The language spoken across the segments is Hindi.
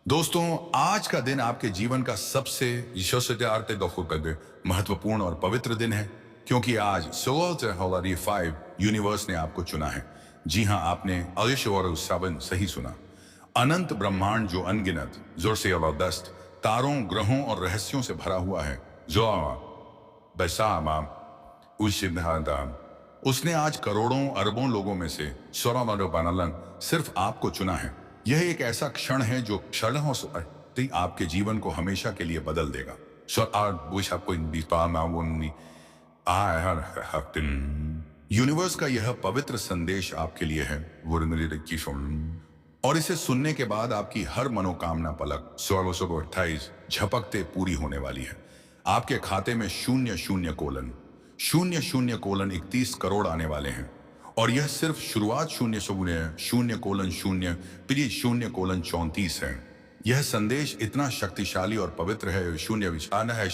दोस्तों, आज का दिन आपके जीवन का सबसे महत्वपूर्ण और पवित्र दिन है, क्योंकि आज 16 यूनिवर्स ने आपको चुना है। जी हाँ, आपने आयुष्य और उत्सावन सही सुना। अनंत ब्रह्मांड जो अनगिनत जोर से अवदस्त तारों, ग्रहों और रहस्यों से भरा हुआ है, जो बैसामा उसने आज करोड़ों अरबों लोगों में से सिर्फ आपको चुना है। यह एक ऐसा क्षण है जो क्षणों से आपके जीवन को हमेशा के लिए बदल देगा। यूनिवर्स का यह पवित्र संदेश आपके लिए है, और इसे सुनने के बाद आपकी हर मनोकामना पलक 1628 झपकते पूरी होने वाली है। आपके खाते में 00:00:31 करोड़ आने वाले हैं, और यह सिर्फ शुरुआत 00:00:34 है। यह संदेश इतना शक्तिशाली और पवित्र है, 0:00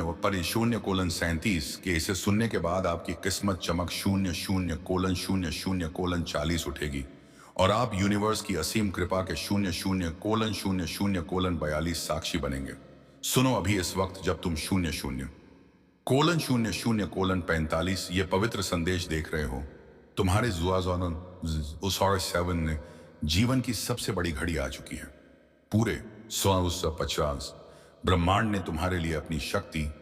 और पर 0:37 के इसे सुनने के बाद आपकी किस्मत चमक 00:00:40 उठेगी, और आप यूनिवर्स की असीम कृपा के 00:00:42 साक्षी बनेंगे। सुनो अभी इस वक्त, जब तुम 00:00:45 ये पवित्र संदेश देख रहे हो, तुम्हारे ने जीवन की सबसे बड़ी घड़ी आ चुकी है। पूरे 150 ब्रह्मांड ने तुम्हारे लिए अपनी शक्ति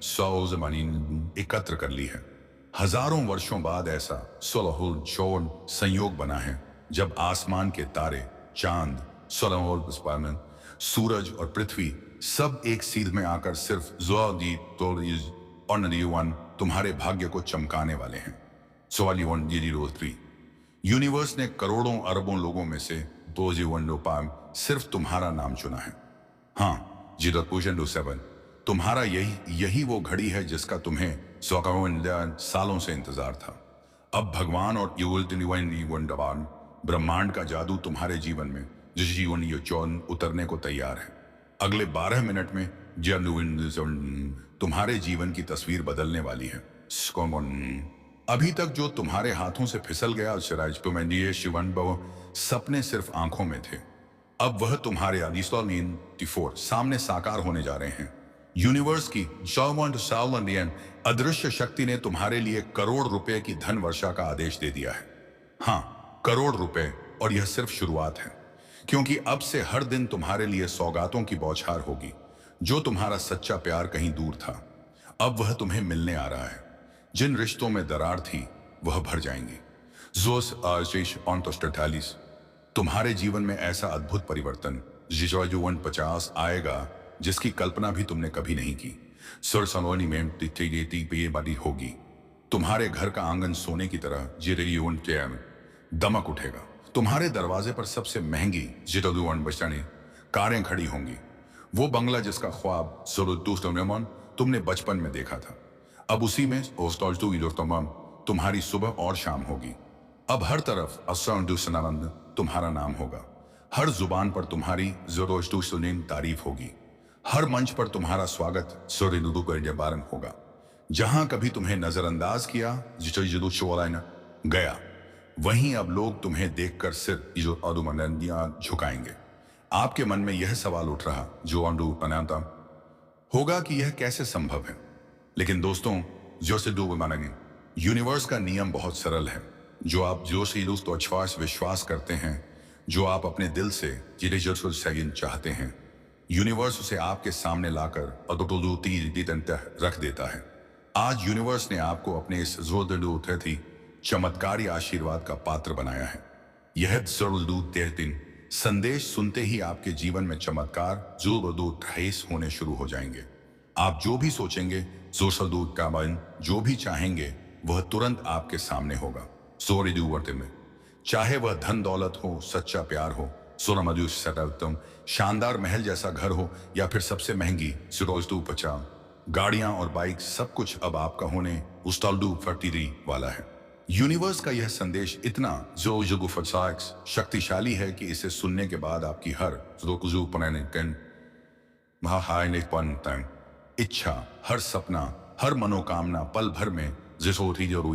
एकत्र कर ली है। हजारों वर्षों बाद ऐसा संयोग बना है जब आसमान के तारे, चांद, सूरज और पृथ्वी सब एक सीध में आकर सिर्फ तुम्हारे भाग्य को चमकाने वाले हैं। 3 यूनिवर्स ने करोड़ों अरबों लोगों में से सिर्फ तुम्हारा नाम चुना है। हाँ, 7 तुम्हारा यही वो घड़ी है जिसका तुम्हें 100 सालों से इंतजार था। अब भगवान और ब्रह्मांड का जादू तुम्हारे जीवन में उतरने को तैयार है। अगले 12 मिनट में तुम्हारे जीवन की तस्वीर बदलने वाली है। अभी तक जो तुम्हारे हाथों से फिसल गया सपने सिर्फ आंखों में थे, अब वह तुम्हारे सामने साकार होने जा रहे हैं। यूनिवर्स की अदृश्य शक्ति ने तुम्हारे लिए करोड़ रुपए की धन वर्षा का आदेश दे दिया है। हाँ, करोड़ रुपए, और यह सिर्फ शुरुआत है, क्योंकि अब से हर दिन तुम्हारे लिए सौगातों की बौछार होगी। जो तुम्हारा सच्चा प्यार कहीं दूर था, अब वह तुम्हें मिलने आ रहा है। जिन रिश्तों में दरार थी, वह भर जाएंगी। 48 तुम्हारे जीवन में ऐसा अद्भुत परिवर्तन 50 आएगा जिसकी कल्पना भी तुमने कभी नहीं की। सरसनोनी में होगी। तुम्हारे घर का आंगन सोने की तरह दमक उठेगा। तुम्हारे दरवाजे पर सबसे महंगी कारें खड़ी होंगी। वो बंगला जिसका ख्वाब तुमने बचपन में देखा था, अब उसी में तुम्हारी सुबह और शाम होगी। अब हर तरफ तुम्हारा नाम होगा। हर जुबान पर तुम्हारी तारीफ होगी। हर मंच पर तुम्हारा स्वागत होगा। जहां कभी तुम्हें नजरअंदाज किया गया, वहीं अब लोग तुम्हें देखकर सिर झुकाएंगे। आपके मन में यह सवाल उठ रहा होगा कि यह कैसे संभव है। लेकिन दोस्तों, यूनिवर्स का नियम बहुत सरल है। जो आप विश्वास करते हैं, जो आप अपने दिल से चाहते हैं, यूनिवर्स उसे आपके सामने लाकर रख देता है। आज यूनिवर्स ने आपको अपने इस चमत्कारी आशीर्वाद का पात्र बनाया है। यह संदेश सुनते ही आपके जीवन में चमत्कार होने शुरू हो जाएंगे। आप जो भी सोचेंगे, जो भी चाहेंगे, वह तुरंत आपके सामने होगा। में चाहे वह धन दौलत हो, सच्चा प्यार हो, शानदार महल जैसा घर हो, या फिर सबसे महंगी गाड़ियां और बाइक, सब कुछ अब आपका होने वाला है। यूनिवर्स का यह संदेश इतना शक्तिशाली है कि इसे सुनने के बाद आपकी हर इच्छा, हर सपना, हर मनोकामना पल भर में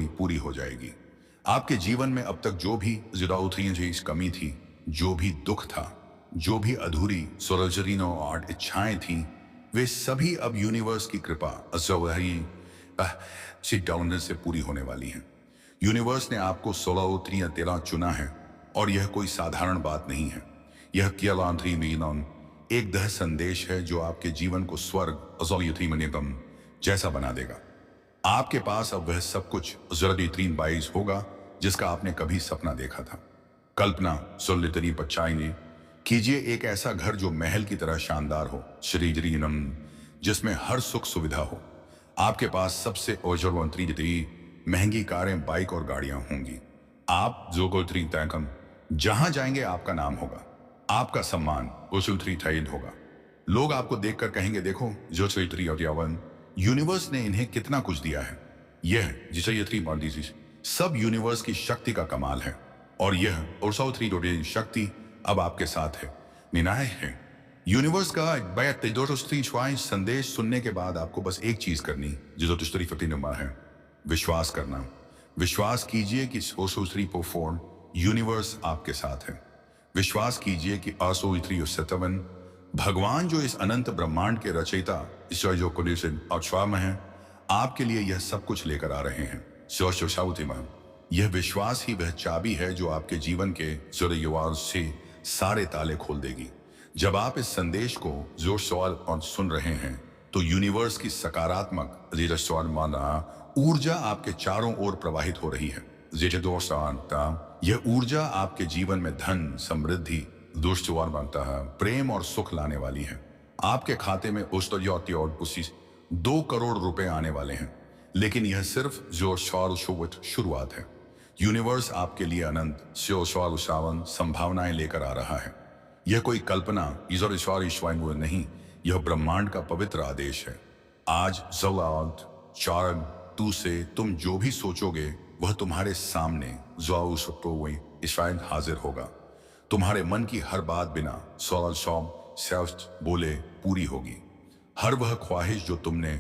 पूरी हो जाएगी। आपके जीवन में अब तक जो भी कमी थी, जो भी दुख था, जो भी अधूरी सोल्जरिनो और इच्छाएं थीं, वे सभी अब यूनिवर्स की कृपा सिट डाउन से पूरी होने वाली हैं। यूनिवर्स ने आपको 16 उत्तरी 13 चुना है और यह कोई साधारण बात नहीं है। यह कियालांथी मीनन एक दह संदेश है जो आपके जीवन को स्वर्ग अजोलियम जैसा बना देगा। आपके पास अब वह सब कुछ जरदीतरीन बाइस होगा जिसका आपने कभी सपना देखा था। कल्पना सुलितनी पच्चाई ने कीजिए एक ऐसा घर जो महल की तरह शानदार हो, श्रीजरीनम, जिसमें हर सुख सुविधा हो। आपके पास सबसे ओजरवंतरी महंगी कारें, बाइक और गाड़ियां होंगी। आप जोगोत्री तैकम जहां जाएंगे आपका नाम होगा, आपका सम्मान उसूत्री थैद होगा। लोग आपको देखकर कहेंगे, देखो जो चैत्री और यावन यूनिवर्स ने इन्हें कितना कुछ दिया है। यह जिसे यत्री मॉडीजी सब यूनिवर्स की शक्ति का कमाल है और यह और शक्ति अब आपके साथ है, निर्णायक है। यूनिवर्स का संदेश सुनने के बाद आपको बस एक चीज करनी जो नंबर है, विश्वास करना। विश्वास कीजिए कि यूनिवर्स आपके साथ है। विश्वास कीजिए कि असोत्री भगवान जो इस अनंत ब्रह्मांड के रचयिता ईश्वर जो कुल है, आपके लिए यह सब कुछ लेकर आ रहे हैं। यह विश्वास ही वह चाबी है जो आपके जीवन के जुड़युवाल से सारे ताले खोल देगी। जब आप इस संदेश को जोर सवाल और सुन रहे हैं तो यूनिवर्स की सकारात्मक ऊर्जा आपके चारों ओर प्रवाहित हो रही है। यह ऊर्जा आपके जीवन में धन, समृद्धि, प्रेम और सुख लाने वाली है। आपके खाते में और 2 करोड़ रुपए आने वाले हैं, लेकिन यह सिर्फ शुरुआत है। यूनिवर्स आपके लिए अनंत संभावनाएं लेकर आ रहा है। यह कोई कल्पना ईश्वर नहीं, यह ब्रह्मांड का पवित्र आदेश है। आज तू से तुम जो भी सोचोगे वह तुम्हारे सामने हाजिर होगा। तुम्हारे मन की हर बात बिना बोले पूरी होगी। हर वह ख्वाहिश जो तुमने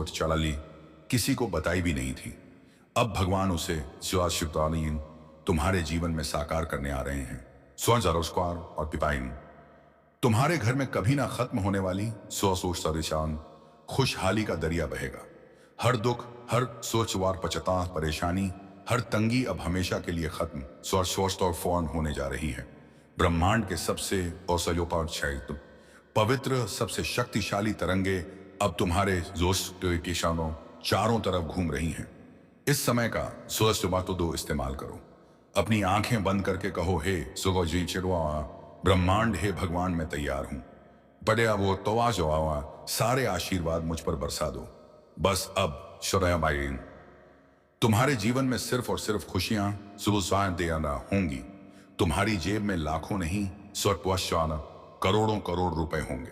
चला ली, किसी को बताई भी नहीं थी, अब भगवान उसे तुम्हारे जीवन में साकार करने आ रहे हैं। और पिपाइन तुम्हारे घर में कभी ना खत्म होने वाली खुशहाली का दरिया बहेगा। हर दुख, हर सोचवार पचता परेशानी, हर तंगी अब हमेशा के लिए खत्म और फौरन होने जा रही है। ब्रह्मांड के सबसे पवित्र, सबसे शक्तिशाली तरंगे अब तुम्हारे किशानों चारों तरफ घूम रही हैं। इस समय का दो इस्तेमाल करो। अपनी आंखें बंद करके कहो, हे सुगोजी चिड़वा ब्रह्मांड, हे भगवान, मैं तैयार हूं। बड़े वो तवा जो सारे आशीर्वाद मुझ पर बरसा दो। बस अब शरयाबाइन तुम्हारे जीवन में सिर्फ और सिर्फ खुशियां सुबह देना होंगी। तुम्हारी जेब में लाखों नहीं, करोड़ों करोड़ रुपए होंगे।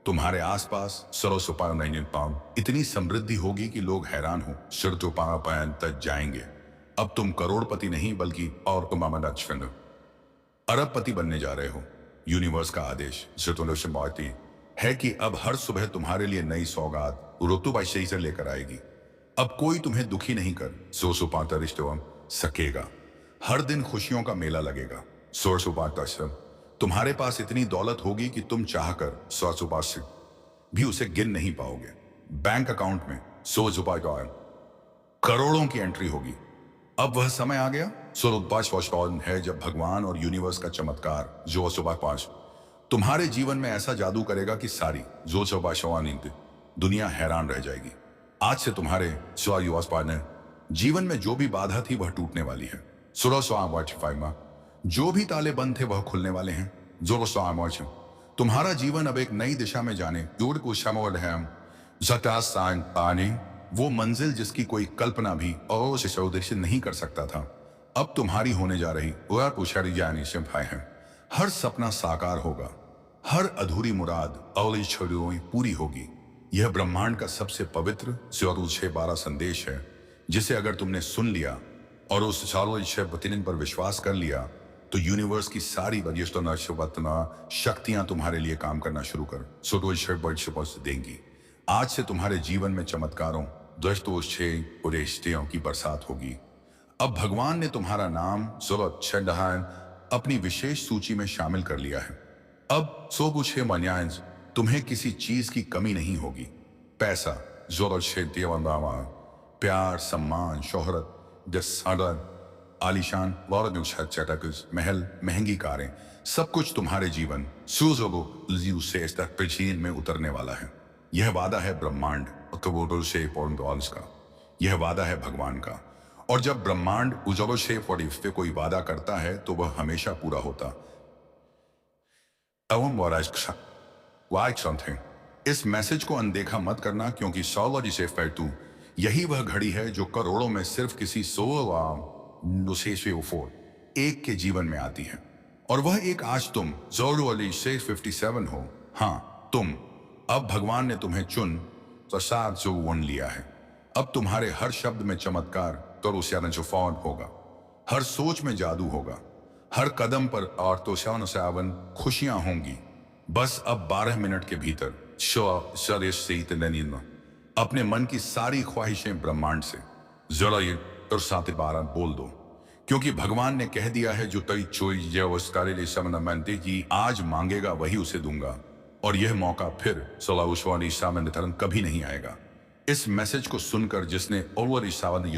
तुम्हारे आसपास इतनी समृद्धि होगी कि लोग हैरान हो, तक जाएंगे। अब तुम करोड़पति नहीं बल्कि और तुम अरबपति बनने जा रहे हो। यूनिवर्स का आदेश है कि अब हर सुबह तुम्हारे लिए नई सौगात ऋतुबाई से लेकर आएगी। अब कोई तुम्हें दुखी नहीं कर सकेगा। हर दिन खुशियों का मेला लगेगा। तुम्हारे पास इतनी दौलत होगी कि तुम चाहकर भी उसे गिन नहीं पाओगे। बैंक अकाउंट में करोड़ों की एंट्री होगी। अब वह समय आ गया है जब भगवान और यूनिवर्स का चमत्कार जो तुम्हारे जीवन में ऐसा जादू करेगा कि सारी दुनिया हैरान रह जाएगी। आज से तुम्हारे जीवन में जो भी बाधा थी वह टूटने वाली है। जो भी ताले बंद थे वह खुलने वाले हैं। तुम्हारा जीवन अब एक नई दिशा में जाने वो मंजिल जिसकी कोई कल्पना भी नहीं कर सकता था, अब तुम्हारी होने जा रही है। हर सपना साकार होगा, हर अधूरी मुराद पूरी होगी। यह ब्रह्मांड का सबसे पवित्र 12 संदेश है, जिसे अगर तुमने सुन लिया और उस पर विश्वास कर लिया तो यूनिवर्स की सारी शक्तियां तुम्हारे लिए काम करना शुरू कर देंगी। आज से तुम्हारे जीवन में चमत्कारों की बरसात होगी। अब भगवान ने तुम्हारा नाम अपनी विशेष सूची में शामिल कर लिया है। अब सो कुछ मन्यायंस, तुम्हें किसी चीज की कमी नहीं होगी। पैसा, जोर से देवंदावा, प्यार, सम्मान, शोहरत, जसादर, आलीशान चटक, महल, महंगी कारें, सब कुछ तुम्हारे जीवन सूजोगो से इस तक में उतरने वाला है। यह वादा है ब्रह्मांड और से का। यह वादा है भगवान का। और जब ब्रह्मांड उजलो से पे कोई वादा करता है तो वह हमेशा पूरा होता। इस मैसेज को अनदेखा मत करना, क्योंकि सौलॉजी से फैटू यही वह घड़ी है जो करोड़ों में सिर्फ किसी एक के जीवन में आती है। और वह एक आज तुम जोरली से 57 हो। हाँ तुम। अब भगवान ने तुम्हें चुन तो साथ जो वन लिया है। अब तुम्हारे हर शब्द में चमत्कार तो फौन होगा, हर सोच में जादू होगा, हर कदम पर और तो सावन खुशियां होंगी। बस अब 12 मिनट के भीतर अपने मन की सारी ख्वाहिशें ब्रह्मांड से जरा ये और 7-12 बोल दो, क्योंकि भगवान ने कह दिया है जो तई चोई की आज मांगेगा वही उसे दूंगा। और यह मौका फिर तरह कभी नहीं आएगा। इस मैसेज को सुनकर जिसने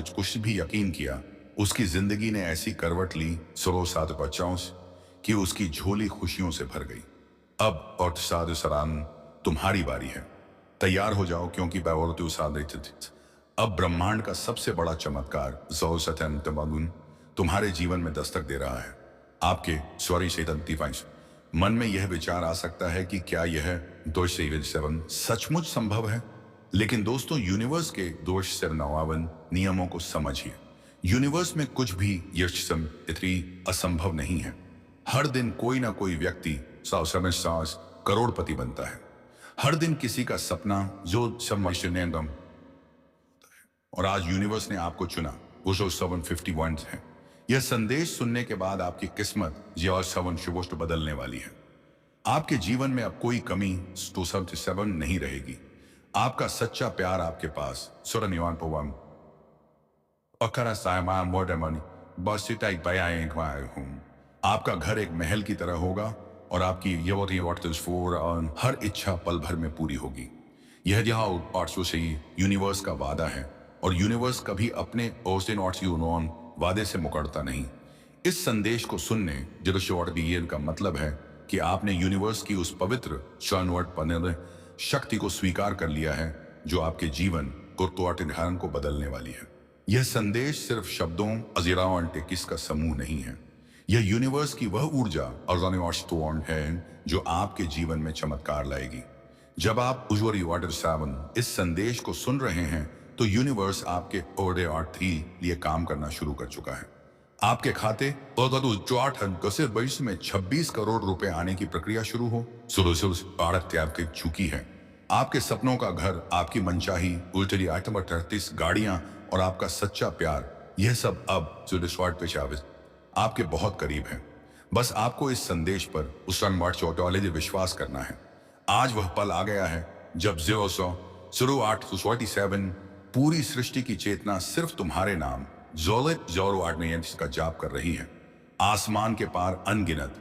कुछ भी यकीन किया, उसकी जिंदगी ने ऐसी करवट ली कि उसकी झोली खुशियों से भर गई। अब और सरान तुम्हारी बारी है। तैयार हो जाओ, क्योंकि अब ब्रह्मांड का सबसे बड़ा चमत्कार तुम्हारे जीवन में दस्तक दे रहा है। आपके मन में यह विचार आ सकता है कि क्या यह 2-7 सचमुच संभव है? लेकिन दोस्तों, यूनिवर्स के 2-7 नियमों को समझिए। यूनिवर्स में कुछ भी इतनी असंभव नहीं है। हर दिन कोई ना कोई व्यक्ति करोड़पति बनता है। हर दिन किसी का सपना जो और आज यूनिवर्स ने आपको चुना, वो 751 है। यह संदेश सुनने के बाद आपकी किस्मत बदलने वाली है। आपके जीवन में अब कोई कमी 7 नहीं रहेगी। आपका सच्चा प्यार आपके पास आपका घर एक महल की तरह होगा और आपकी हर इच्छा पल भर में पूरी होगी। यह यूनिवर्स का वादा है, और यूनिवर्स कभी अपने वादे से मुकरता नहीं। इस संदेश को सुनने का मतलब है कि आपने यूनिवर्स की उस पवित्र शक्ति को स्वीकार कर लिया है जो आपके जीवन को बदलने वाली है। यह संदेश सिर्फ शब्दों अजीराओं का समूह नहीं है। यह यूनिवर्स की वह ऊर्जा और है जो आपके जीवन में चमत्कार लाएगी। जब आप इस संदेश को सुन रहे हैं तो यूनिवर्स आपके लिए काम करना शुरू कर चुका है। आपके खाते में 26 करोड़ रुपए आने की प्रक्रिया शुरू हो आपके चुकी है। आपके सपनों का घर, आपकी मनचाही 38 गाड़ियां और आपका सच्चा प्यार, यह सब अब आपके बहुत करीब है। बस आपको इस संदेश पर विश्वास करना है। आज वह पल आ गया है जब 8 पूरी सृष्टि की चेतना सिर्फ तुम्हारे नाम का जाप कर रही है। आसमान के पार अनगिनत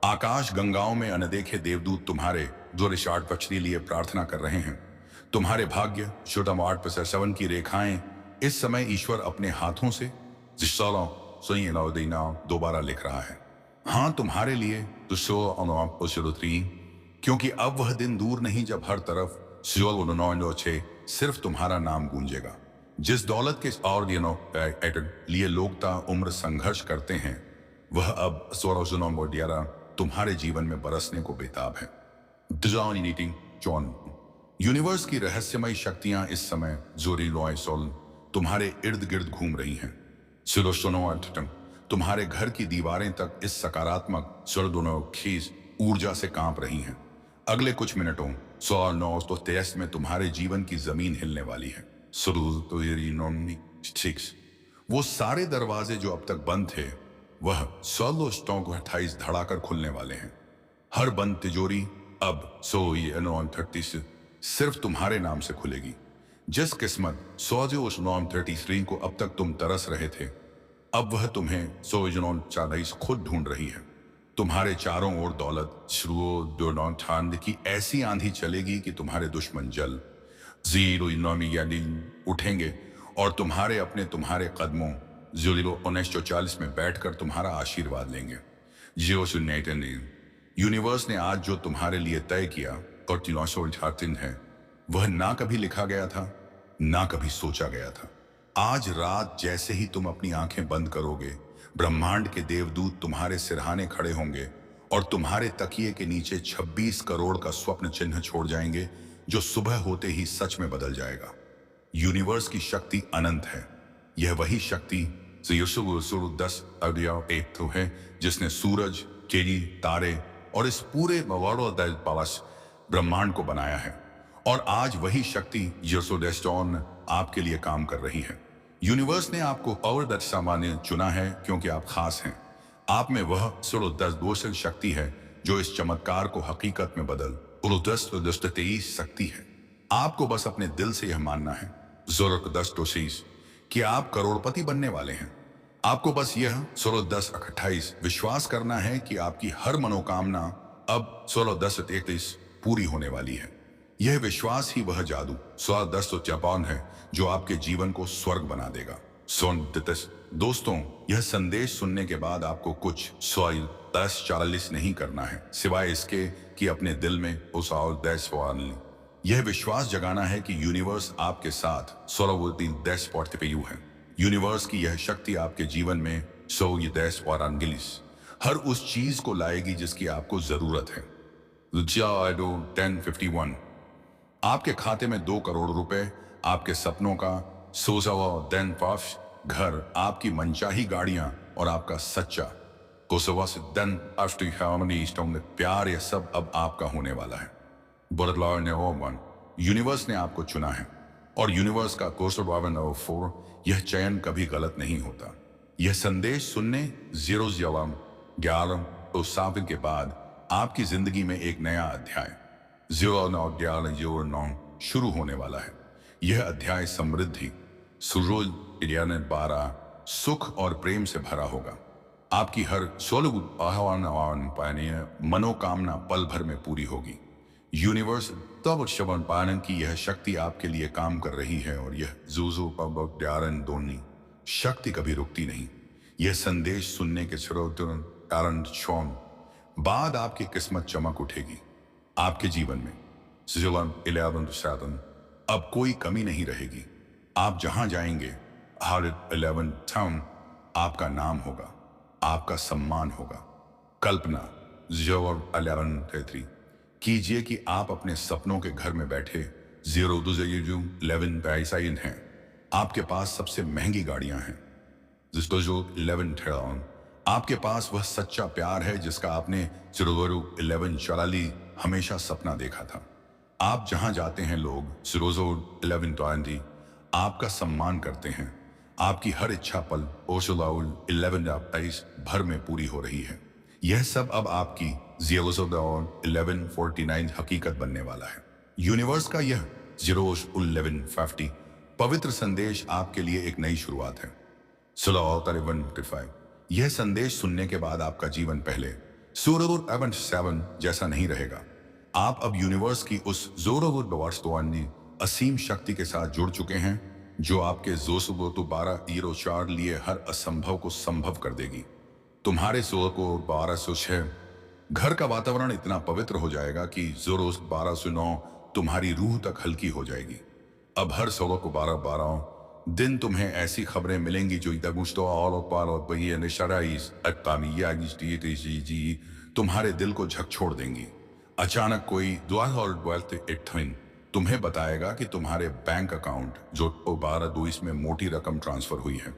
आकाश गंगाओं में अनदेखे देवदूत तुम्हारे के लिए प्रार्थना कर रहे हैं। तुम्हारे भाग्य 7 की रेखाएं इस समय ईश्वर अपने हाथों से दोबारा लिख रहा है। हाँ, तुम्हारे लिए क्योंकि अब वह दिन दूर नहीं जब हर तरफ सिर्फ तुम्हारा नाम गूंजेगा। जिस दौलत के और लिए लोग उम्र संघर्ष करते हैं, वह अब तुम्हारे जीवन में बरसने को बेताब है। यूनिवर्स की रहस्यमय शक्तियां इस समय तुम्हारे इर्द गिर्द घूम रही हैं। तुम्हारे घर की दीवारें तक इस सकारात्मक ऊर्जा से कांप रही हैं। अगले कुछ मिनटों 109 में तुम्हारे जीवन की जमीन हिलने वाली है। वो सारे दरवाजे जो अब तक बंद थे, वह 28 धड़ाकर खुलने वाले हैं। हर बंद तिजोरी अब 30 सिर्फ तुम्हारे नाम से खुलेगी। जिस किस्मत 33 को अब तक तुम तरस रहे थे, अब वह तुम्हें सोजनों चालीस खुद ढूंढ रही है। तुम्हारे चारों ओर दौलत शुरू दोनों ठांड की ऐसी आंधी चलेगी कि तुम्हारे दुश्मन जल जीरो इनोमी यानी उठेंगे और तुम्हारे कदमों जीरो 1940 में बैठकर तुम्हारा आशीर्वाद लेंगे। जियो सुननेटन यूनिवर्स ने आज जो तुम्हारे लिए तय किया और तिलौसो है, वह ना कभी लिखा गया था, ना कभी सोचा गया था। आज रात जैसे ही तुम अपनी आंखें बंद करोगे, ब्रह्मांड के देवदूत तुम्हारे सिरहाने खड़े होंगे और तुम्हारे तकिए के नीचे 26 करोड़ का स्वप्न चिन्ह छोड़ जाएंगे, जो सुबह होते ही सच में बदल जाएगा। यूनिवर्स की शक्ति अनंत है। यह वही शक्ति दस एक तो है जिसने सूरज, चेरी, तारे और इस पूरे पावस ब्रह्मांड को बनाया है। और आज वही शक्ति यसोडेस्टोन आपके लिए काम कर रही है। यूनिवर्स ने आपको और सामान्य चुना है क्योंकि आप खास हैं। आप में वह 16 शक्ति है जो इस चमत्कार को हकीकत में बदल 23 शक्ति है। आपको बस अपने दिल से यह मानना है 10 कि आप करोड़पति बनने वाले हैं। आपको बस यह 16 विश्वास करना है कि आपकी हर मनोकामना अब 16 पूरी होने वाली है। यह विश्वास ही वह जादू 16 है जो आपके जीवन को स्वर्ग बना देगा। दोस्तों, यह संदेश सुनने के बाद आपको कुछ 10 नहीं करना है, सिवाय इसके कि अपने दिल में उस यह विश्वास जगाना है कि यूनिवर्स आपके साथ 16 है। यूनिवर्स की यह शक्ति आपके जीवन में 10 हर उस चीज को लाएगी जिसकी आपको जरूरत है। 1051 आपके खाते में 2 करोड़ रुपए, आपके सपनों का घर, आपकी मनचाही गाड़ियां और आपका सच्चा प्यार, यह सब अब आपका होने वाला है। यूनिवर्स ने आपको चुना है और यूनिवर्स का 4 यह चयन कभी गलत नहीं होता। यह संदेश सुनने 11 के बाद आपकी जिंदगी में एक नया अध्याय 09 शुरू होने वाला है। यह अध्याय समृद्धि, सुरोज 12 सुख और प्रेम से भरा होगा। आपकी हर मनोकामना पल भर में पूरी होगी। यूनिवर्स तब शवन पालन की यह शक्ति आपके लिए काम कर रही है और यह दोनी शक्ति कभी रुकती नहीं। यह संदेश सुनने के कारण बाद आपकी किस्मत चमक उठेगी। आपके जीवन में 11 अब कोई कमी नहीं रहेगी। आप जहां जाएंगे 11 टाउन आपका नाम होगा, आपका सम्मान होगा। कल्पना 11 कीजिए कि आप अपने सपनों के घर में बैठे 11 हैं। आपके पास सबसे महंगी गाड़ियां हैं। 11 आपके पास वह सच्चा प्यार है जिसका आपने 11 हमेशा सपना देखा था। आप जहां जाते हैं लोग 11 आपका सम्मान करते हैं। आपकी हर इच्छा पल 11 भर में पूरी हो रही है। यह सब अब आपकी 1149 हकीकत बनने वाला है। यूनिवर्स का यह 1150 पवित्र संदेश आपके लिए एक नई शुरुआत है। 16 यह संदेश सुनने के बाद आपका जीवन पहले 7 जैसा नहीं रहेगा। आप अब यूनिवर्स की उस असीम शक्ति के साथ जुड़ चुके हैं जो आपके 12 लिए हर असंभव को संभव कर देगी। तुम्हारे 1206 घर का वातावरण इतना पवित्र हो जाएगा कि 1209 तुम्हारी रूह तक हल्की हो जाएगी। अब हर 12 दिन तुम्हें ऐसी खबरें मिलेंगी जो तुम्हारे दिल को झकझोर देंगी। अचानक कोई तुम्हें बताएगा कि तुम्हारे बैंक अकाउंट जो 12 में मोटी रकम ट्रांसफर हुई है।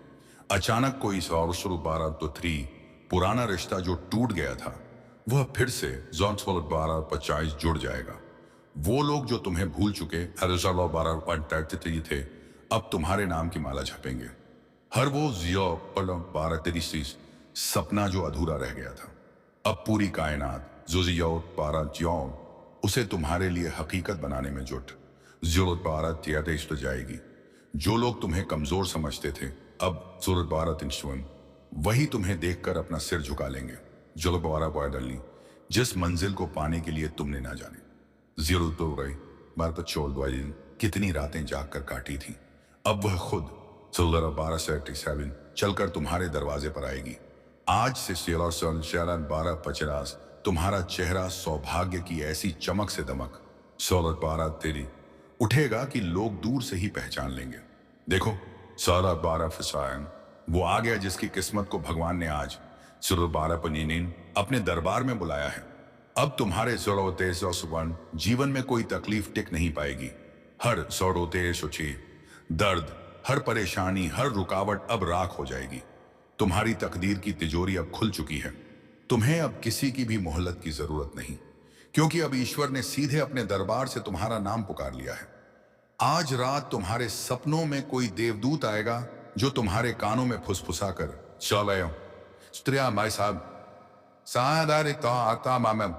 अचानक कोई 3 पुराना रिश्ता जो टूट गया था वह फिर से 12 जुड़ जाएगा। वो लोग जो तुम्हें भूल चुके 12 थे अब तुम्हारे नाम की माला छपेंगे। हर वो 12 सपना जो अधूरा रह गया था अब पूरी कायनात 12 उसे तुम्हारे लिए हकीकत बनाने में जुट 12 तो जाएगी। जो लोग तुम्हें कमजोर समझते थे अब 12 वही तुम्हें देखकर अपना सिर झुका लेंगे। जो बारह बॉय डालनी जिस मंजिल को पाने के लिए तुमने ना जाने जीरो तो रही बार पर चोल दिन कितनी रातें जाग कर काटी थी। अब वह खुद 1287 चलकर तुम्हारे दरवाजे पर आएगी। आज से 1250 तुम्हारा चेहरा सौभाग्य की ऐसी चमक से दमक 16 तेरी उठेगा कि लोग दूर से ही पहचान लेंगे। देखो 16 फिसायन वो आ गया जिसकी किस्मत को भगवान ने आज 16 पनीन अपने दरबार में बुलाया है। अब तुम्हारे 16 जीवन में कोई तकलीफ टिक नहीं पाएगी। हर 16 दर्द, हर परेशानी, हर रुकावट अब राख हो जाएगी। तुम्हारी तकदीर की तिजोरी अब खुल चुकी है। तुम्हें अब किसी की भी मोहलत की जरूरत नहीं, क्योंकि अब ईश्वर ने सीधे अपने दरबार से तुम्हारा नाम पुकार लिया है। आज रात तुम्हारे सपनों में कोई देवदूत आएगा जो तुम्हारे कानों में फुसफुसा कर चलो स्त्रिया माई साहब सादारे तो आता मामम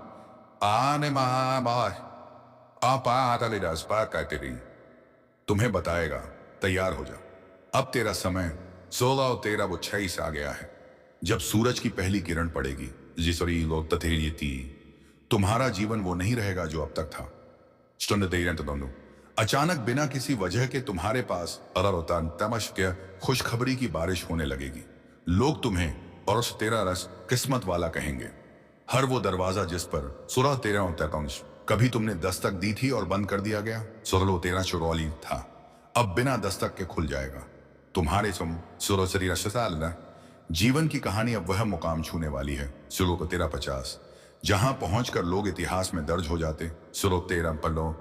आने कहते रही तुम्हें बताएगा तैयार हो जा। अब तेरा समय 16 और 13 वो 26 आ गया है, जब सूरज की पहली किरण पड़ेगी। जिसरी लोग तथेरियती तुम्हारा जीवन वो नहीं रहेगा जो अब तक था। अचानक बिना किसी वजह के तुम्हारे पास अरतान तमश के खुशखबरी की बारिश होने लगेगी। लोग तुम्हें और तेरा रस किस्मत वाला कहेंगे। हर वो दरवाजा जिस पर 16 13 और 33 कभी तुमने दस्तक दी थी और बंद कर दिया गया 16 13 चुरौली था, अब बिना दस्तक के खुल जाएगा। तुम्हारे 16 13 जीवन की कहानी अब वह मुकाम छूने वाली है 16 13 50 जहां पहुंचकर लोग इतिहास में दर्ज हो जाते। 16 13 पल्लो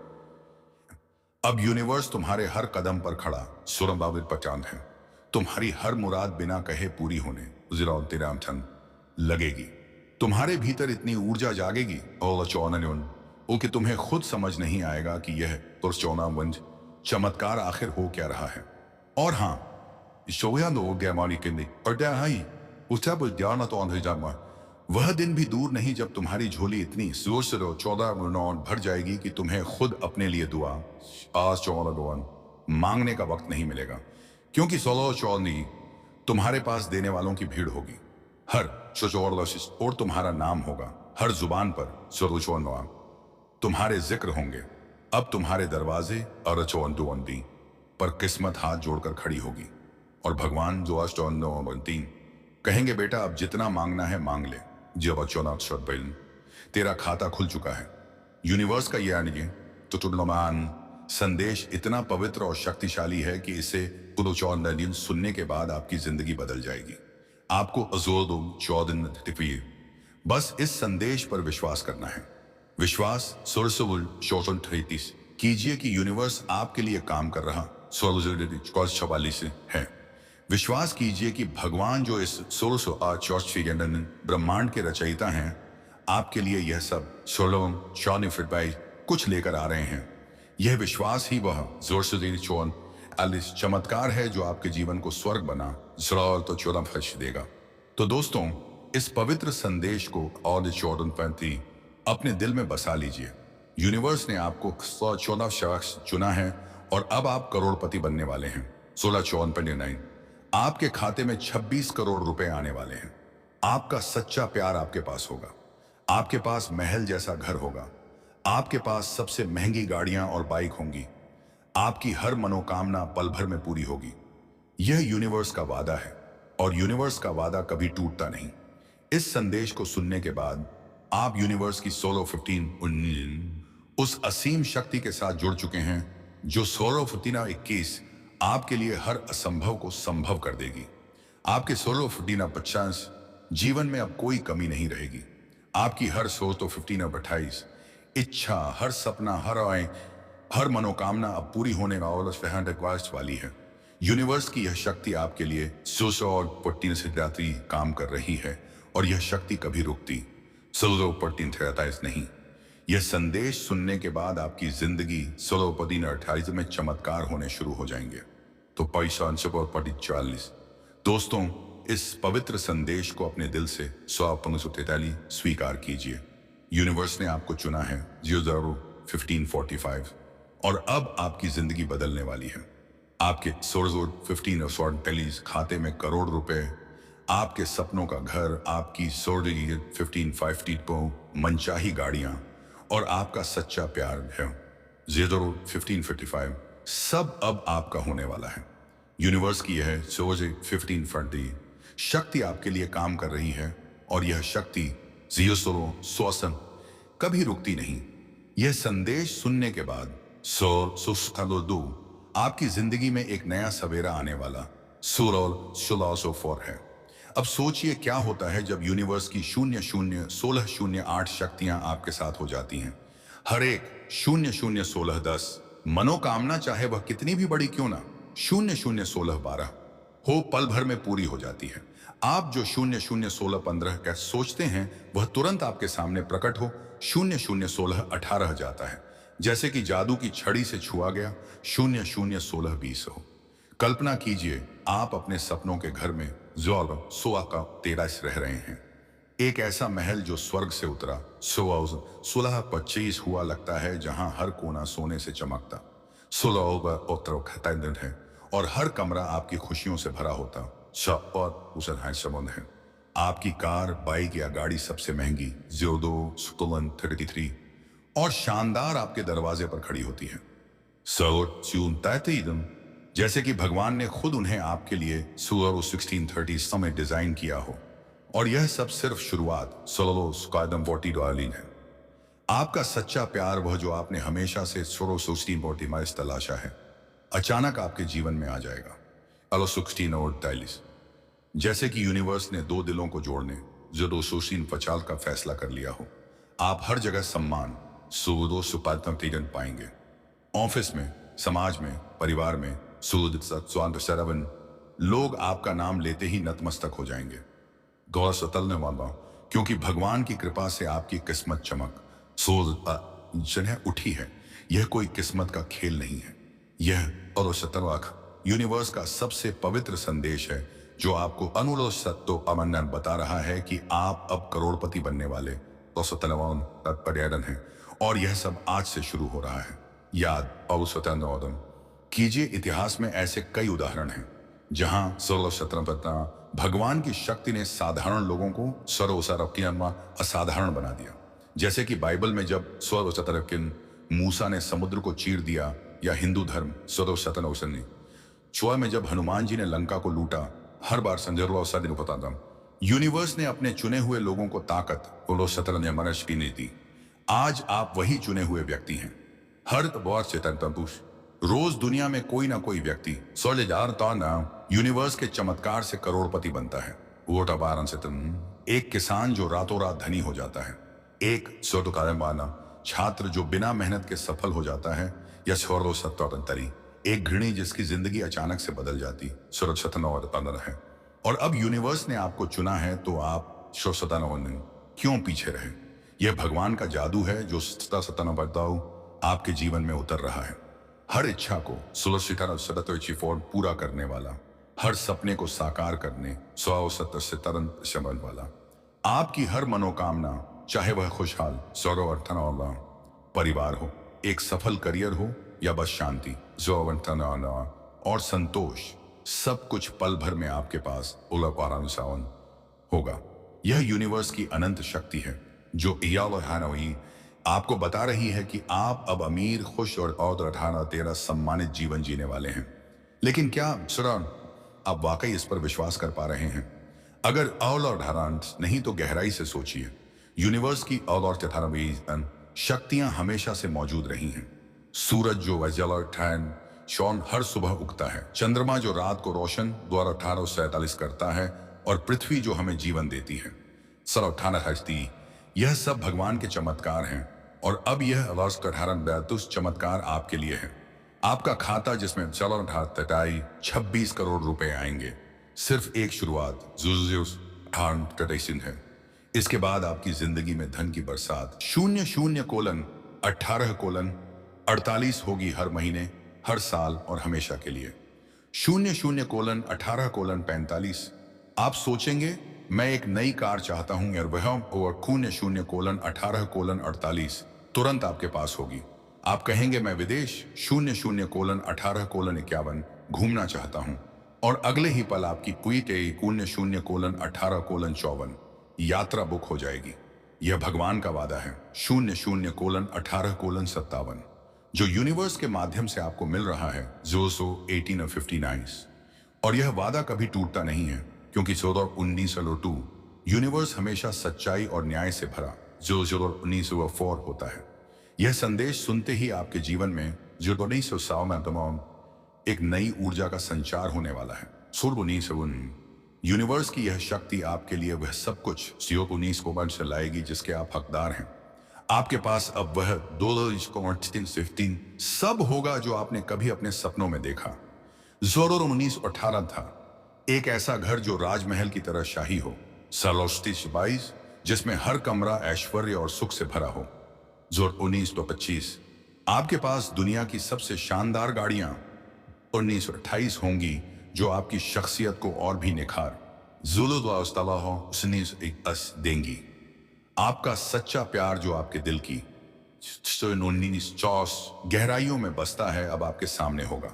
अब यूनिवर्स तुम्हारे हर कदम पर खड़ा 16 22 50 है। तुम्हारी हर मुराद बिना कहे पूरी होने 0 13 लगेगी। तुम्हारे भीतर इतनी ऊर्जा जागेगी और कि तुम्हें खुद समझ नहीं आएगा कि यह पुरचौनावंज चमत्कार आखिर हो क्या रहा है। और हाँ, वह दिन भी दूर नहीं जब तुम्हारी झोली इतनी जोर से 14 भर जाएगी कि तुम्हें खुद अपने लिए दुआ आज 14 मांगने का वक्त नहीं मिलेगा, क्योंकि 16 तुम्हारे पास देने वालों की भीड़ होगी। हर और तुम्हारा नाम होगा, हर जुबान पर 16 तुम्हारे जिक्र होंगे। अब तुम्हारे दरवाजे और पर किस्मत हाथ जोड़कर खड़ी होगी और भगवान जो 3 कहेंगे बेटा अब जितना मांगना है मांग ले। जब तेरा खाता खुल चुका है। यूनिवर्स का यह तो संदेश इतना पवित्र और शक्तिशाली है कि इसे सुनने के बाद आपकी जिंदगी बदल जाएगी। आपको बस इस संदेश पर विश्वास करना है। विश्वास कीजिए कि यूनिवर्स आपके लिए काम कर रहा 44 है। विश्वास कीजिए कि भगवान जो इस 16 ब्रह्मांड के रचयिता हैं, आपके लिए यह सब 16 कुछ लेकर आ रहे हैं। यह विश्वास ही वह चमत्कार है जो आपके जीवन को स्वर्ग बना तो 14 फर्श देगा। तो दोस्तों, इस पवित्र संदेश को और 14 अपने दिल में बसा लीजिए। यूनिवर्स ने आपको 14 शख्स चुना है और अब आप करोड़पति बनने वाले हैं। 16 आपके खाते में 26 करोड़ रुपए आने वाले हैं। आपका सच्चा प्यार आपके पास होगा। आपके पास महल जैसा घर होगा। आपके पास सबसे महंगी गाड़ियां और बाइक होंगी। आपकी हर मनोकामना पल भर में पूरी होगी। यह यूनिवर्स का वादा है और यूनिवर्स का वादा कभी टूटता नहीं। इस संदेश को सुनने के बाद आप यूनिवर्स की 16 उस असीम शक्ति के साथ जुड़ चुके हैं जो 16 आपके लिए हर असंभव को संभव कर देगी। आपके 16 जीवन में अब कोई कमी नहीं रहेगी। आपकी हर 28 इच्छा, हर सपना, हर मनोकामना अब पूरी होने वाली है। यूनिवर्स की यह शक्ति आपके लिए 16 से रात्रि काम कर रही है और यह शक्ति कभी रुकती 16 नहीं। यह संदेश सुनने के बाद आपकी जिंदगी 16 में चमत्कार होने शुरू हो जाएंगे। तो 45 दोस्तों, इस पवित्र संदेश को अपने दिल से 16 स्वीकार कीजिए। यूनिवर्स ने आपको चुना है 1545 और अब आपकी जिंदगी बदलने वाली है। आपके 15 खाते में करोड़ रुपए आपके सपनों का घर, आपकी सोर्डी 1550 पो मनचाही गाड़ियां और आपका सच्चा प्यार है 1555 सब अब आपका होने वाला है। यूनिवर्स की यह सोच 1540 शक्ति आपके लिए काम कर रही है और यह शक्ति जियोसोरो श्वसन कभी रुकती नहीं। यह संदेश सुनने के बाद दो आपकी जिंदगी में एक नया सवेरा आने वाला सुरोल सुलासोफोर है। अब सोचिए क्या होता है जब यूनिवर्स की 001608 शक्तियां आपके साथ हो जाती हैं। हर एक 001610 मनोकामना चाहे वह कितनी भी बड़ी क्यों ना 001612 हो पल भर में पूरी हो जाती है। आप जो 001615 का सोचते हैं वह तुरंत आपके सामने प्रकट हो 001618 जाता है, जैसे कि जादू की छड़ी से छुआ गया 001620 हो। कल्पना कीजिए आप अपने सपनों के घर में जोल सोआ का तेरस रह रहे हैं। एक ऐसा महल जो स्वर्ग से उतरा 1625 हुआ लगता है, जहां हर कोना सोने से चमकता 16 है और हर कमरा आपकी खुशियों से भरा होता और उसे समुद्र है। आपकी कार, बाइक या गाड़ी सबसे महंगी ज़्योदो सुतुलन 33 और शानदार आपके दरवाजे पर खड़ी होती है। जैसे कि भगवान ने खुद उन्हें आपके लिए 1630 समय डिजाइन किया हो। और यह सब सिर्फ शुरुआत है। आपका सच्चा प्यार, वह जो आपने हमेशा से 16 तलाशा है, अचानक आपके जीवन में आ जाएगा। 16 जैसे कि यूनिवर्स ने दो दिलों को जोड़ने जो 250 का फैसला कर लिया हो। आप हर जगह सम्मान पाएंगे, ऑफिस में, समाज में, परिवार में। लोग आपका नाम लेते ही नतमस्तक हो जाएंगे। गौर सतलने वाला, क्योंकि भगवान की कृपा से आपकी किस्मत चमक जन्ह उठी है। यह कोई किस्मत का खेल नहीं है, यह यूनिवर्स का सबसे पवित्र संदेश है जो आपको अनुलोसत्तो अमन्नन बता रहा है कि आप अब करोड़पति बनने वाले पर्यटन है। और यह सब आज से शुरू हो रहा है। याद औसतन कीजिए, इतिहास में ऐसे कई उदाहरण हैं जहां भगवान की शक्ति ने साधारण लोगों को असाधारण बना दिया। जैसे कि बाइबल में जब मूसा ने समुद्र को चीर दिया, या हिंदू धर्म चुआ में जब हनुमान जी ने लंका को लूटा। हर बार यूनिवर्स ने अपने चुने हुए लोगों को ताकत की नहीं दी। आज आप वही चुने हुए व्यक्ति हैं। हर बार चेतन रोज दुनिया में कोई ना कोई व्यक्ति यूनिवर्स के चमत्कार से करोड़पति बनता है। वो एक किसान जो रातों रात धनी हो जाता है, एक छात्र जो बिना मेहनत के सफल हो जाता है, या एक गृहिणी जिसकी जिंदगी अचानक से बदल जाती है। और अब यूनिवर्स ने आपको चुना है, तो आप क्यों पीछे रहे? यह भगवान का जादू है जो बदलाव आपके जीवन में उतर रहा है। हर इच्छा को पूरा करने वाला, हर सपने को साकार करने वाला, आपकी हर मनोकामना, चाहे वह खुशहाल परिवार हो, एक सफल करियर हो, या बस शांति और संतोष, सब कुछ पल भर में आपके पास होगा। यह यूनिवर्स की अनंत शक्ति है जो आपको बता रही है कि आप अब अमीर, खुश और तेरा सम्मानित जीवन जीने वाले हैं। लेकिन क्या आप वाकई इस पर विश्वास कर पा रहे हैं? अगर नहीं तो गहराई से सोचिए। यूनिवर्स की शक्तियां हमेशा से मौजूद रही हैं। सूरज जो शॉन हर सुबह उगता है, चंद्रमा जो रात को रोशन द्वारा 1847 करता है, और पृथ्वी जो हमें जीवन देती है हस्ती, यह सब भगवान के चमत्कार हैं। और अब यह चमत्कार आपके लिए है। आपका खाता जिसमें 26 करोड़ रुपए आएंगे, सिर्फ एक शुरुआत है। इसके बाद आपकी जिंदगी में धन की बरसात 00:18:48 होगी, हर महीने, हर साल और हमेशा के लिए। 00:18:45 आप सोचेंगे मैं एक नई कार चाहता हूं, और वह 00:18:48 तुरंत आपके पास होगी। आप कहेंगे मैं विदेश 00:18:51 घूमना चाहता हूं। और अगले ही पल आपकी क्वीट 0:18:54 यात्रा बुक हो जाएगी। यह भगवान का वादा है। 0:18:57 जो यूनिवर्स के माध्यम से आपको मिल रहा है 0:18:59। और यह वादा कभी टूटता नहीं है, क्योंकि 0:19:2 यूनिवर्स हमेशा सच्चाई और न्याय से भरा 0:19:4 होता है। यह संदेश सुनते ही आपके जीवन में 0:19:100 में तमाम एक नई ऊर्जा का संचार होने वाला है। 0:19:1 यूनिवर्स की यह शक्ति आपके लिए वह सब कुछ 0:19 को बन से लाएगी जिसके आप हकदार हैं। आपके पास अब वह 2:15 सब होगा जो आपने कभी अपने सपनों में देखा। 0:19:18 था एक ऐसा घर जो राजमहल की तरह शाही हो, 22 जिसमें हर कमरा ऐश्वर्य और सुख से भरा हो। 0:19:25 आपके पास दुनिया की सबसे शानदार गाड़ियां 1928 होंगी जो आपकी शख्सियत को और भी निखार देंगी। आपका सच्चा प्यार जो आपके दिल की 19 गहराइयों में बसता है अब आपके सामने होगा।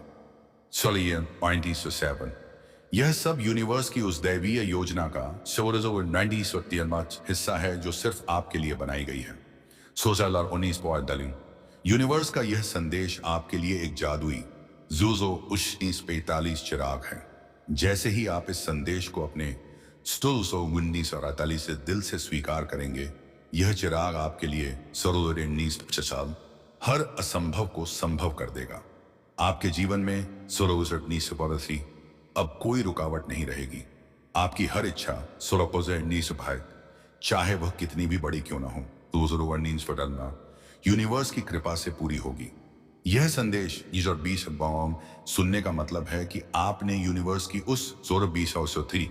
7 यह सब यूनिवर्स की उस दैवीय योजना का 90 हिस्सा है जो सिर्फ आपके लिए बनाई गई है। 19 यूनिवर्स का यह संदेश आपके लिए एक जादुई 1945 चिराग है। जैसे ही आप इस संदेश को अपने 1948 से दिल से स्वीकार करेंगे, यह चिराग आपके लिए 19 हर असंभव को संभव कर देगा। आपके जीवन में 19 अब कोई रुकावट नहीं रहेगी। आपकी हर इच्छा 19 चाहे वह कितनी भी बड़ी क्यों ना हो, 2019 यूनिवर्स की कृपा से पूरी होगी। यह संदेश 20 सुनने का मतलब है कि आपने यूनिवर्स की उस 20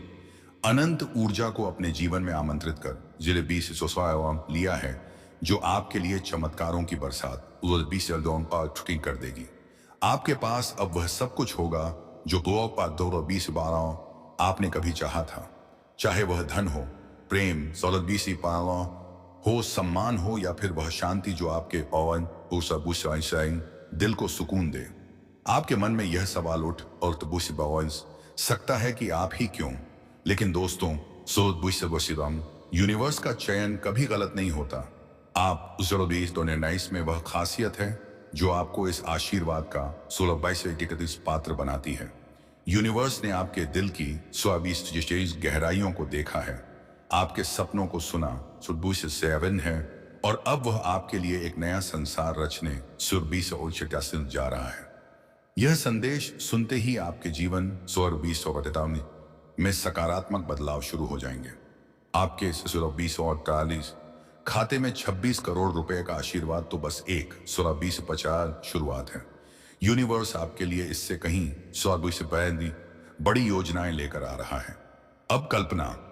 अनंत ऊर्जा को अपने जीवन में आमंत्रित कर 20 लिया है, जो आपके लिए चमत्कारों की बरसात 20 कर देगी। आपके पास अब वह सब कुछ होगा जो 20 आपने कभी चाहा था, चाहे वह धन हो, प्रेम, 20 हो, सम्मान हो या फिर वह शांति जो आपके दिल को सुकून दे। आपके मन में यह सवाल उठ और सकता है कि आप ही क्यों, लेकिन दोस्तों यूनिवर्स का चयन कभी गलत नहीं होता। आप 19 में वह खासियत है जो आपको इस आशीर्वाद का 16 पात्र बनाती है। यूनिवर्स ने आपके दिल की 24 गहराइयों को देखा है, आपके सपनों को सुना 7 है, और अब वह आपके लिए एक नया संसार रचने 20 जा रहा है। यह संदेश सुनते ही आपके जीवन 20 में सकारात्मक बदलाव शुरू हो जाएंगे। आपके 20 खाते में 26 करोड़ रुपए का आशीर्वाद तो बस एक 20 शुरुआत है। यूनिवर्स आपके लिए इससे कहीं 20 बड़ी योजनाएं लेकर आ रहा है। अब कल्पना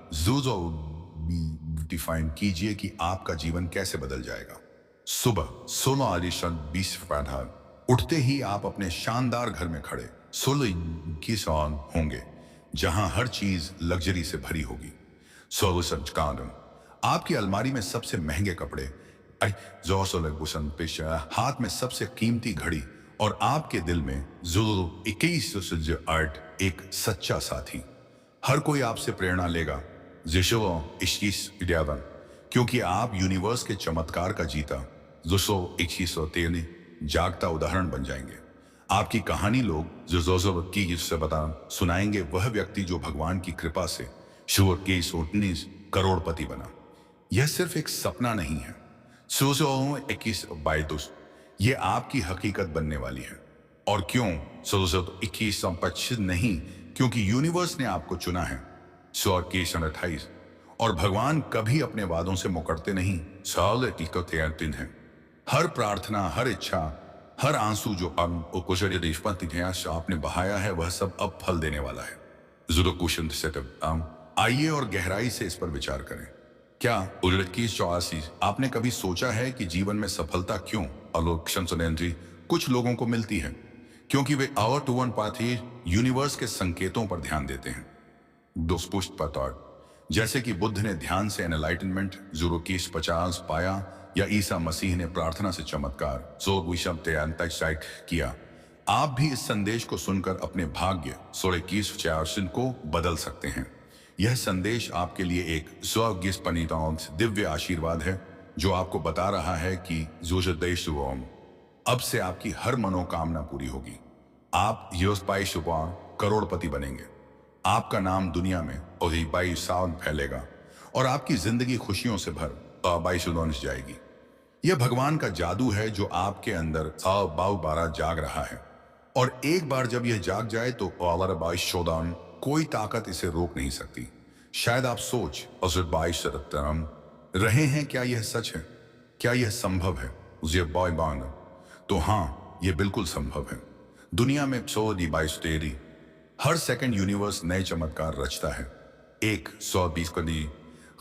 डिफाइन कीजिए कि आपका जीवन कैसे बदल जाएगा। सुबह 16 उठते ही आप अपने शानदार घर में खड़े 16 होंगे, जहां हर चीज लग्जरी से भरी होगी। आपकी अलमारी में सबसे महंगे कपड़े, हाथ में सबसे कीमती घड़ी, और आपके दिल में 21 एक सच्चा साथी। हर कोई आपसे प्रेरणा लेगा 21 क्योंकि आप यूनिवर्स के चमत्कार का जीता 221 जागता उदाहरण बन जाएंगे। आपकी कहानी लोग जो बता सुनाएंगे, वह व्यक्ति जो भगवान की कृपा से 19 करोड़पति बना। यह सिर्फ एक सपना नहीं है, 21 ये आपकी हकीकत बनने वाली है। और क्यों 21 नहीं, क्योंकि यूनिवर्स ने आपको चुना है। 28 और भगवान कभी अपने वादों से मुकरते नहीं। है हर प्रार्थना, हर इच्छा, हर आंसू जो आपने बहाया है, वह सब अब फल देने वाला है। आइए और गहराई से इस पर विचार करें। क्या 84 आपने कभी सोचा है कि जीवन में सफलता क्यों कुछ लोगों को मिलती है? क्योंकि वे यूनिवर्स के संकेतों पर ध्यान देते हैं। जैसे कि बुद्ध ने ध्यान से एनलाइटनमेंट 50 पाया, या ईसा मसीह ने प्रार्थना से चमत्कार किया। आप भी इस संदेश को सुनकर अपने भाग्य सोरेकीस चारसिन को बदल सकते हैं। यह संदेश आपके लिए एक स्वर्गीय पनितांस दिव्य आशीर्वाद है जो आपको बता रहा है कि जोशदेशुओम अब से आपकी हर मनोकामना पूरी होगी। आप योस्पाई शुपान करोड़पति बनेंगे। आपका नाम दुनिया में और साउंड फैलेगा और आपकी जिंदगी खुशियों से भर बाईशुदौंस जाएगी। यह भगवान का जादू है जो आपके अंदर बाऊ बारा जाग रहा है और एक बार जब यह जाग जाए तो बाईशोदान कोई ताकत इसे रोक नहीं सकती। शायद आप सोच और बाईश रहे हैं, क्या यह सच है? क्या यह संभव है? ये बॉय बान तो हाँ, यह बिल्कुल संभव है। दुनिया में 122 तेरी हर सेकंड यूनिवर्स नए चमत्कार रचता है। एक 120 कदी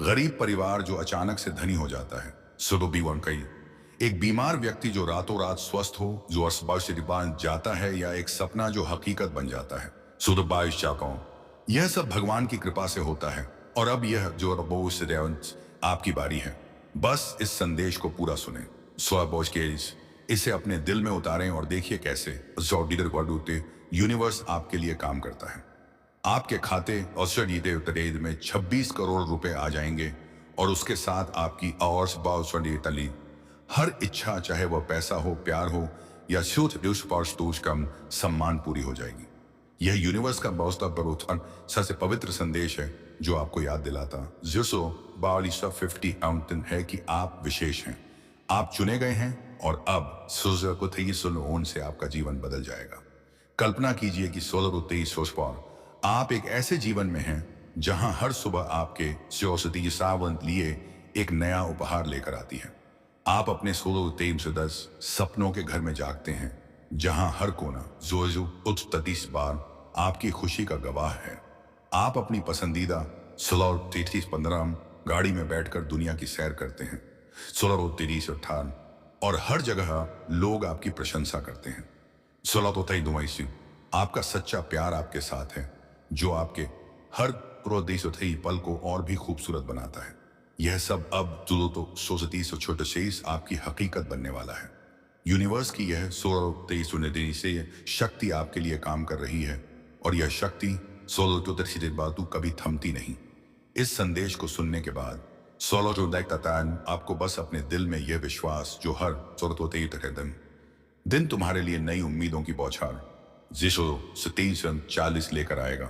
गरीब परिवार जो अचानक से धनी हो जाता है। कई एक बीमार व्यक्ति जो रातों रात स्वस्थ हो, जो अस्बाब से जाता है, या एक सपना जो हकीकत बन जाता है। सुदबाइश चाकों यह सब भगवान की कृपा से होता है। और अब यह जो आपकी बारी है। बस इस संदेश को पूरा सुने, स्वबोझ के इसे अपने दिल में उतारें और देखिए कैसे यूनिवर्स आपके लिए काम करता है। आपके खाते औषधि में 26 करोड़ रुपए आ जाएंगे और उसके साथ आपकी तली हर इच्छा, चाहे वह पैसा हो, प्यार हो या शुद्ध कम सम्मान, पूरी हो जाएगी। यह यूनिवर्स का बहुत सबसे पवित्र संदेश है जो आपको याद दिलाता 50 है कि आप विशेष हैं, आप चुने गए हैं और अब से आपका जीवन बदल जाएगा। कल्पना कीजिए कि 16 आप एक ऐसे जीवन में हैं जहां हर सुबह आपके सावंत लिए एक नया उपहार लेकर आती है। आप अपने 16 सपनों के घर में जागते हैं जहां हर कोना बार आपकी खुशी का गवाह है। आप अपनी पसंदीदा 16 गाड़ी में बैठकर दुनिया की सैर करते हैं। 16 और हर जगह लोग आपकी प्रशंसा करते हैं। 16 आपका सच्चा प्यार आपके साथ है जो आपके हर पल को और भी खूबसूरत बनाता है। यह सब अब छोटे आपकी हकीकत बनने वाला है। यूनिवर्स की यह 16 से शक्ति आपके लिए काम कर रही है और यह शक्ति 16 कभी थमती नहीं। इस संदेश को सुनने के बाद 16 आपको बस अपने दिल में यह विश्वास जो हर 16 दिन तुम्हारे लिए नई उम्मीदों की बौछार 40 लेकर आएगा।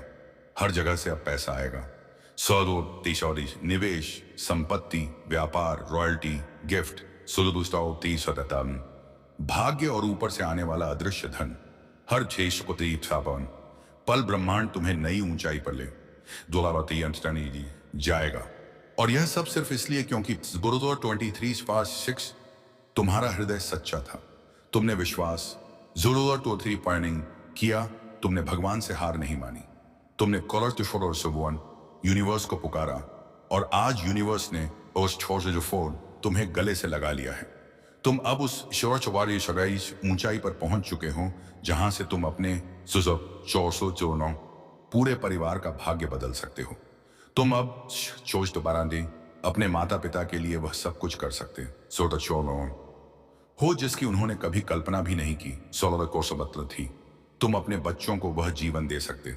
हर जगह से अब पैसा आएगा। 16 निवेश, संपत्ति, व्यापार, रॉयल्टी, गिफ्ट, 16 भाग्य और ऊपर से आने वाला अदृश्य धन। हर 6 पल ब्रह्मांड तुम्हें नई ऊंचाई पर ले जाएगा। और यह सब सिर्फ इसलिए क्योंकि 23 तुम्हारा हृदय सच्चा था। तुमने विश्वास प्लानिंग किया, तुमने भगवान से हार नहीं मानी, तुमने यूनिवर्स को पुकारा और आज यूनिवर्स ने उस तुम्हें गले से लगा लिया है। तुम अब उस ऊंचाई पर पहुंच चुके हो जहां से तुम अपने 409 पूरे परिवार का भाग्य बदल सकते हो। तुम अब अपने माता पिता के लिए वह सब कुछ कर सकते हो जिसकी उन्होंने कभी कल्पना भी नहीं की। 16 थी। तुम अपने बच्चों को वह जीवन दे सकते